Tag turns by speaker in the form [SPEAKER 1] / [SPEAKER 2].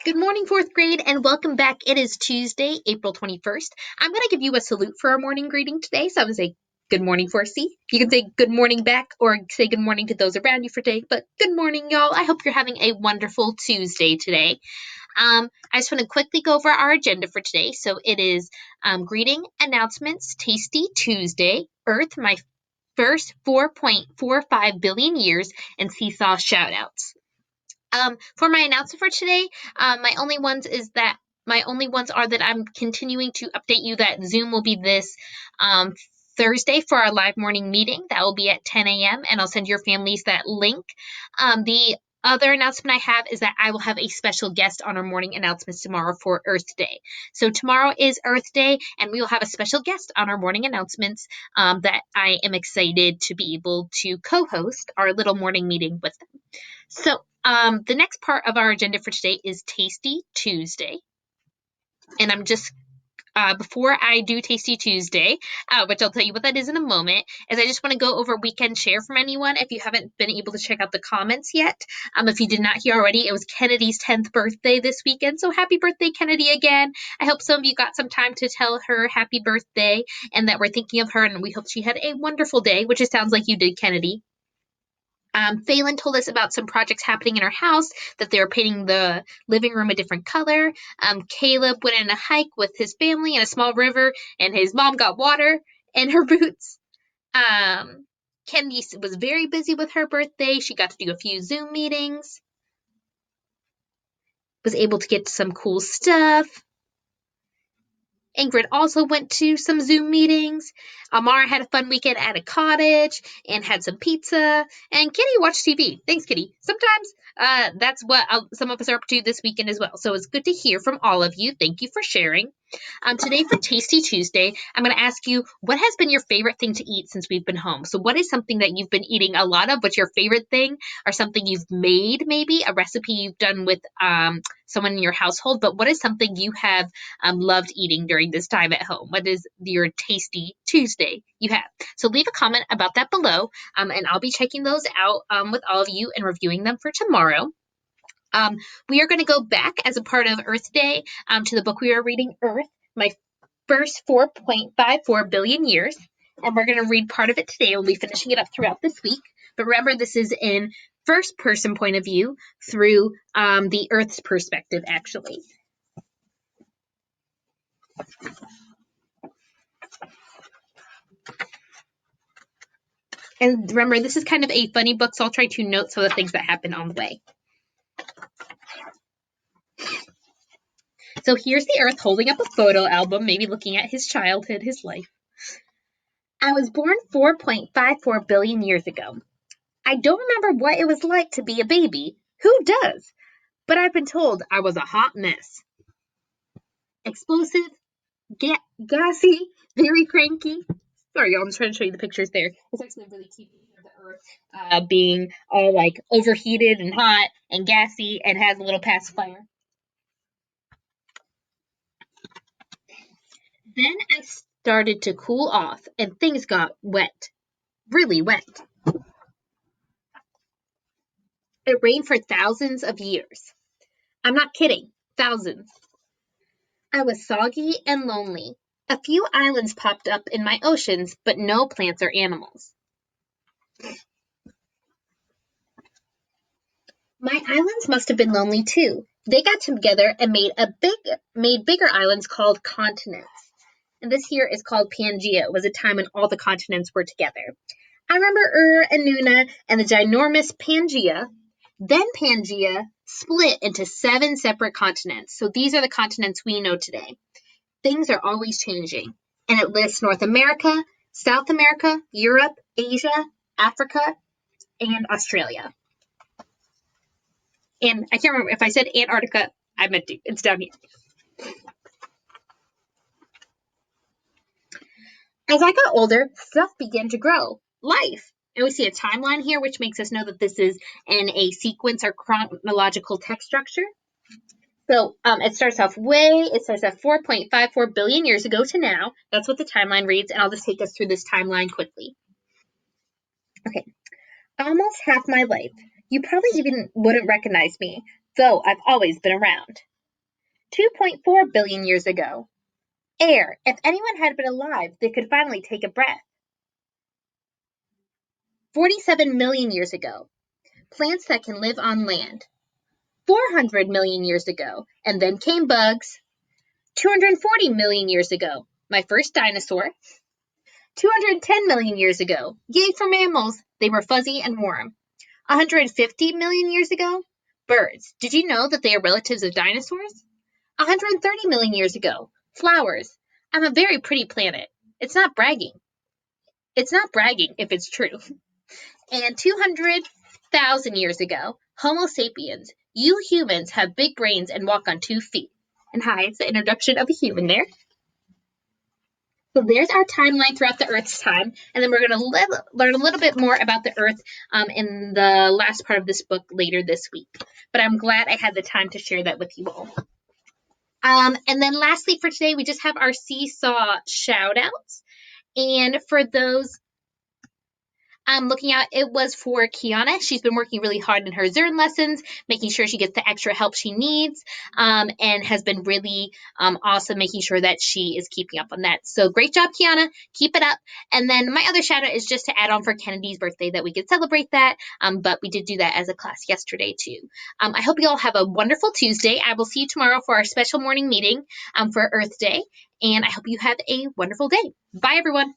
[SPEAKER 1] Good morning, fourth grade, and welcome back. It is Tuesday, April 21st. I'm going to give you a salute for our morning greeting today. So I'm going to say good morning for C. You can say good morning back or say good morning to those around you for today. But good morning, y'all. I hope you're having a wonderful Tuesday today. I just want to quickly go over our agenda for today. So it is greeting announcements, Tasty Tuesday, Earth, my first 4.45 billion years, and Seesaw shoutouts. For my announcement for today, my only ones are that I'm continuing to update you that Zoom will be this Thursday for our live morning meeting. That will be at 10 a.m. and I'll send your families that link. The other announcement I have is that I will have a special guest on our morning announcements tomorrow for Earth Day. So tomorrow is Earth Day, and we will have a special guest on our morning announcements that I am excited to be able to co-host our little morning meeting with them. So the next part of our agenda for today is Tasty Tuesday. And I'm just, before I do Tasty Tuesday, which I'll tell you what that is in a moment, is I just want to go over weekend share from anyone if you haven't been able to check out the comments yet. If you did not hear already, it was Kennedy's 10th birthday this weekend. So happy birthday, Kennedy, again. I hope some of you got some time to tell her happy birthday and that we're thinking of her, and we hope she had a wonderful day, which it sounds like you did, Kennedy. Phelan told us about some projects happening in her house, that they were painting the living room a different color. Caleb went on a hike with his family in a small river, and his mom got water in her boots. Kennedy was very busy with her birthday. She got to do a few Zoom meetings, was able to get some cool stuff. Ingrid also went to some Zoom meetings. Amara had a fun weekend at a cottage and had some pizza. And Kitty watched TV. Thanks, Kitty. Sometimes that's what some of us are up to this weekend as well. So it's good to hear from all of you. Thank you for sharing. Today for Tasty Tuesday, I'm going to ask you, what has been your favorite thing to eat since we've been home? So what is something that you've been eating a lot of? What's your favorite thing? Or something you've made, maybe? A recipe you've done with someone in your household? But what is something you have loved eating during this time at home? What is your Tasty Tuesday you have? So leave a comment about that below, and I'll be checking those out with all of you and reviewing them for tomorrow. We are going to go back as a part of Earth Day to the book we are reading, Earth, my first 4.54 billion years. And we're going to read part of it today. We'll be finishing it up throughout this week. But remember, this is in first person point of view through the Earth's perspective, actually. And remember, this is kind of a funny book, so I'll try to note some of the things that happen on the way. So here's the Earth holding up a photo album, maybe looking at his childhood, his life. I was born 4.54 billion years ago. I don't remember what it was like to be a baby. Who does? But I've been told I was a hot mess. Explosive, gassy, very cranky. Sorry, y'all, I'm just trying to show you the pictures there. It's actually really cute of the Earth being all like overheated and hot and gassy and has a little pacifier. Then I started to cool off and things got wet. Really wet. It rained for thousands of years. I'm not kidding. Thousands. I was soggy and lonely. A few islands popped up in my oceans, but no plants or animals. My islands must have been lonely too. They got together and made bigger islands called continents. And this here is called Pangea. It was a time when all the continents were together. I remember and Nuna and the ginormous Pangea. Then Pangea split into 7 separate continents. So these are the continents we know today. Things are always changing. And it lists North America, South America, Europe, Asia, Africa, and Australia. And I can't remember if I said Antarctica, I meant to. It's down here. As I got older, stuff began to grow. Life. And we see a timeline here, which makes us know that this is in a sequence or chronological text structure. So it starts off at 4.54 billion years ago to now. That's what the timeline reads, and I'll just take us through this timeline quickly. Okay. Almost half my life. You probably even wouldn't recognize me, though I've always been around. 2.4 billion years ago. Air. If anyone had been alive, they could finally take a breath. 47 million years ago. Plants that can live on land. 400 million years ago. And then came bugs. 240 million years ago. My first dinosaur. 210 million years ago. Yay for mammals. They were fuzzy and warm. 150 million years ago. Birds. Did you know that they are relatives of dinosaurs? 130 million years ago. Flowers. I'm a very pretty planet. It's not bragging. It's not bragging if it's true. And 200,000 years ago, Homo sapiens. You humans have big brains and walk on 2 feet. And hi, it's the introduction of a human there. So there's our timeline throughout the Earth's time. And then we're going to learn a little bit more about the Earth in the last part of this book later this week. But I'm glad I had the time to share that with you all. And then lastly for today, we just have our Seesaw shout outs. And for those looking out, it was for Kiana. She's been working really hard in her Zern lessons, making sure she gets the extra help she needs, and has been really awesome making sure that she is keeping up on that. So great job, Kiana. Keep it up. And then my other shout out is just to add on for Kennedy's birthday that we could celebrate that, but we did do that as a class yesterday too. I hope you all have a wonderful Tuesday. I will see you tomorrow for our special morning meeting for Earth Day, and I hope you have a wonderful day. Bye, everyone.